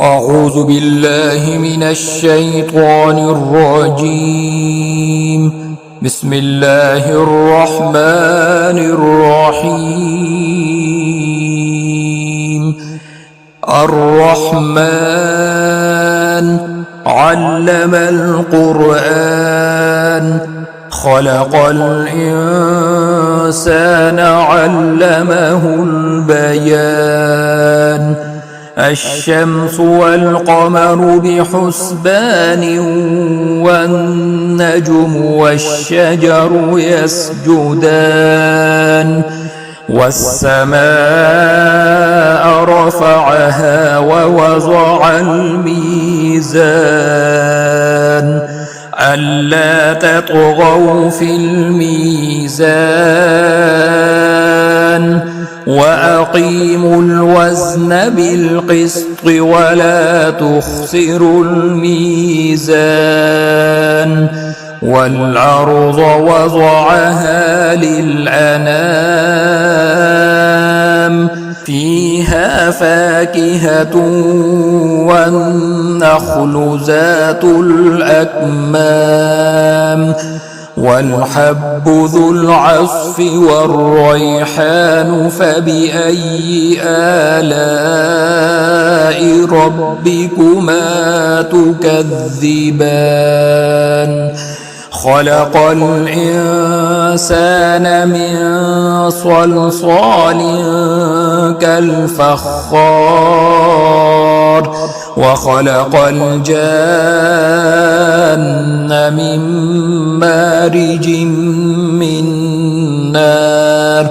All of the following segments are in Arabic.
أعوذ بالله من الشيطان الرجيم. بسم الله الرحمن الرحيم. الرحمن علم القرآن خلق الإنسان علمه البيان. الشمس والقمر بحسبان والنجم والشجر يسجدان. والسماء رفعها ووضع الميزان ألا تطغوا في الميزان وأقيموا الوزن بالقسط ولا تخسروا الميزان. والأرض وضعها للأنام فيها فاكهة والنخل ذات الأكمام والحب ذو العصف والريحان. فبأي آلاء ربكما تكذبان؟ خلق الإنسان من صلصال كالفخار وخلق الجان من مارج من نار.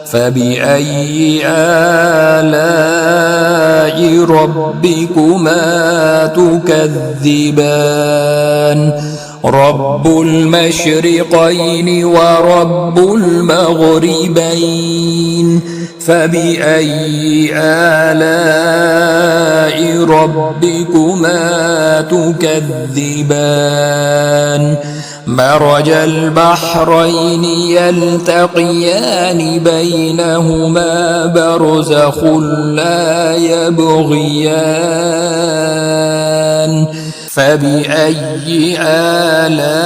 فبأي آلاء ربكما تكذبان؟ رب المشرقين ورب المغربين. فبأي آلاء ربكما تكذبان؟ مرج البحرين يلتقيان بينهما برزخ لا يبغيان. فبأي آلاء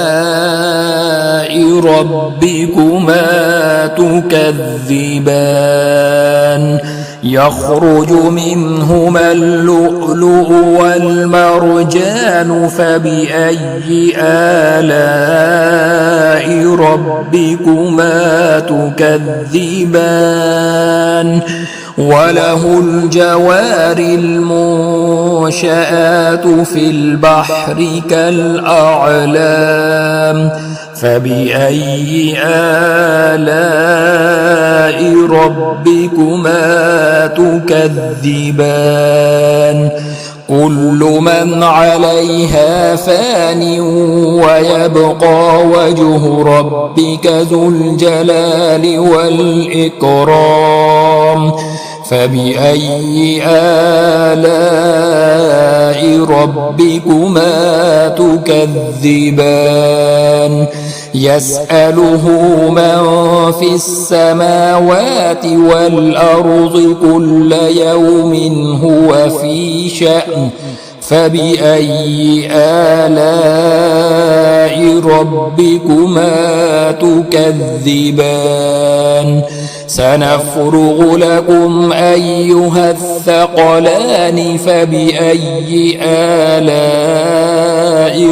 ربكما تكذبان؟ يخرج منهما اللؤلؤ والمرجان. فبأي آلاء ربكما تكذبان؟ وله الجوار المنشآت في البحر كالأعلام. فبأي آلاء ربكما تكذبان؟ كل من عليها فان ويبقى وجه ربك ذو الجلال والإكرام. فبأي آلاء ربكما تكذبان؟ يسأله من في السماوات والأرض كل يوم هو في شأن. فبأي آلاء ربكما تكذبان؟ سنفرغ لكم أيها الثقلان. فبأي آلاء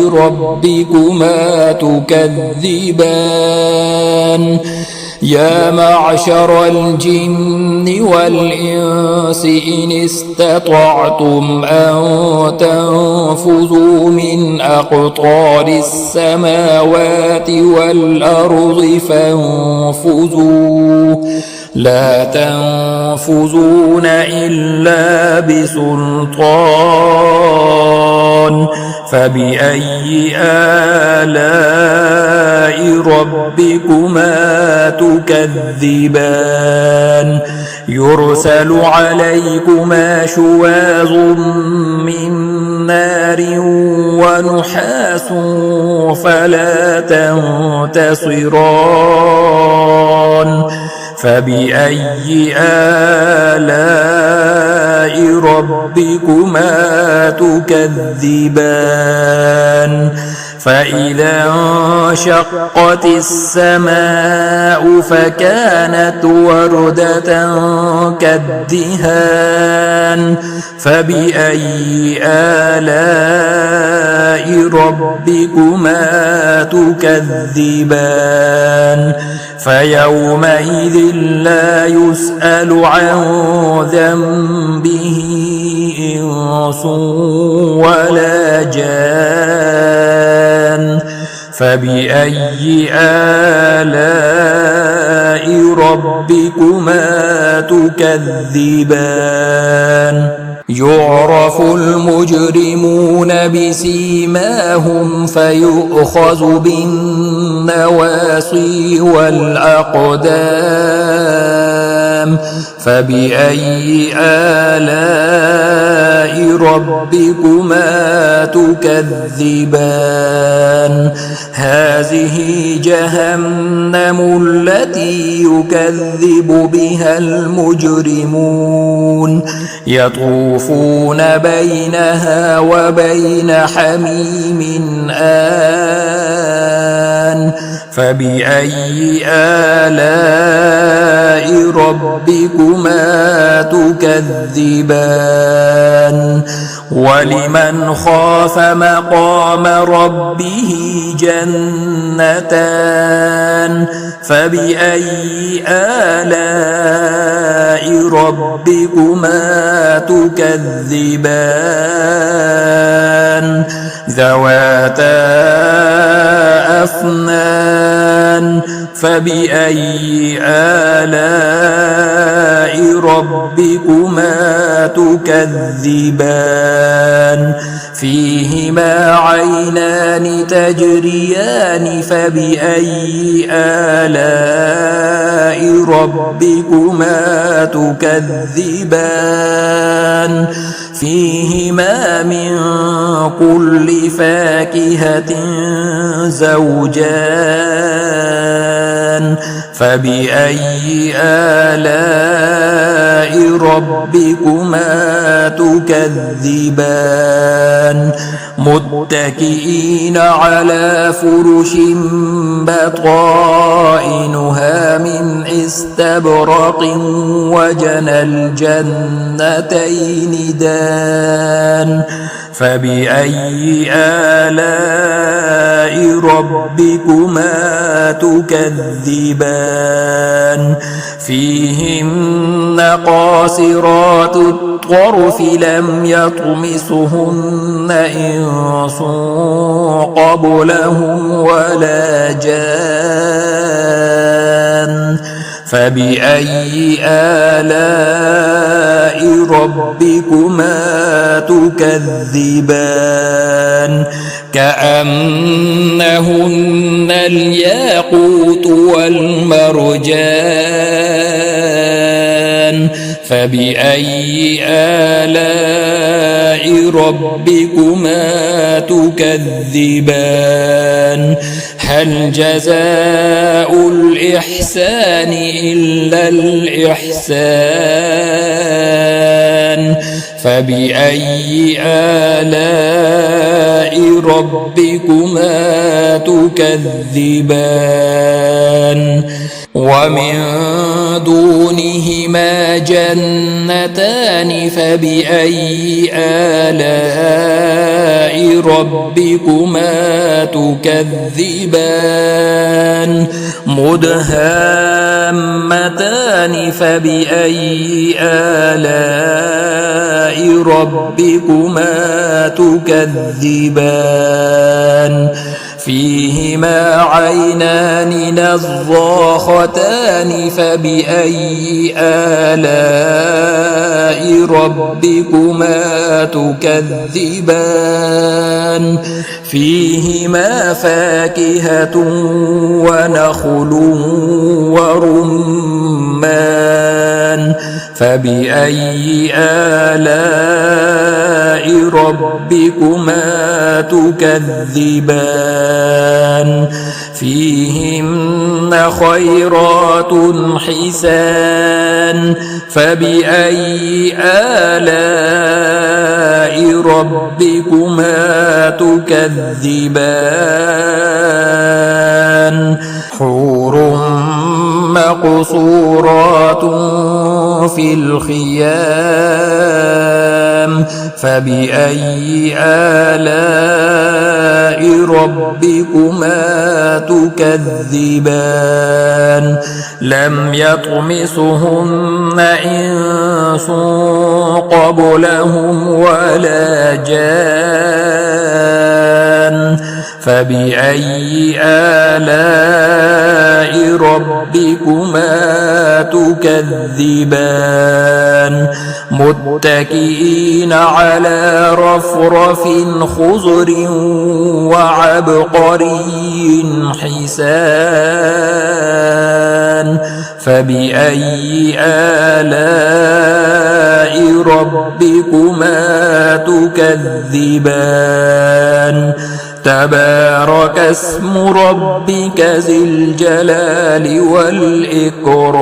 ربكما تكذبان؟ يا معشر الجن والإنس إن استطعتم أن تنفذوا من أقطار السماوات والأرض فانفذوا لا تنفذون إلا بسلطان. فبأي آلاء ربكما تكذبان؟ يرسل عليكما شواظ من نار ونحاس فلا تنتصران. فبأي آلاء ربكما تكذبان فإذا انشقت السماء فكانت وردة كالدهان فبأي آلاء ربكما تكذبان فيومئذ لا يسأل عن ذنبه إنس ولا جان فبأي آلاء ربكما تكذبان يعرف المجرمون بسيماهم فيؤخذ بالنواصي والأقدام فبأي آلاء ربكما تكذبان هذه جهنم التي يكذب بها المجرمون يطوفون بينها وبين حميم آن فبأي آلاء ربكما تكذبان ولمن خاف مقام ربه جنتان فبأي آلاء ربكما تكذبان ذواتا أفنان فبأي آلاء ربكما تكذبان فيهما عينان تجريان فبأي آلاء ربكما تكذبان فيهما من كل فاكهة زوجان فبأي آلاء ربكما تكذبان متكئين على فرش بطائنها من استبرق وجنى الجنتين دان فبأي آلاء ربكما تكذبان فيهن قاصرات الطرف لم يطمسهن إنس قبلهم ولا جان فبأي آلاء ربكما تكذبان كأنهن الياقوت والمرجان فبأي آلاء ربكما تكذبان هل جزاء الإحسان إلا الإحسان فبأي آلاء ربكما تكذبان ومن دونهما جنتان فبأي آلاء ربكما تكذبان مدهامتان فبأي آلاء ربكما تكذبان فيهما عينان نضاختان فبأي آلاء ربكما تكذبان فيهما فاكهة ونخل ورمان فبأي آلاء آلاء ربكما تكذبان فيهن خيرات حسان فبأي آلاء ربكما تكذبان حور مقصورات في الخيام فبأي آلاء ربكما تكذبان لم يطمسهن إنس قبلهم ولا جان فبأي آلاء ربكما تكذبان متكئين على رفرف خضر وعبقري حسان فبأي آلاء ربكما تكذبان تبارك اسم ربك ذي الجلال والإكرام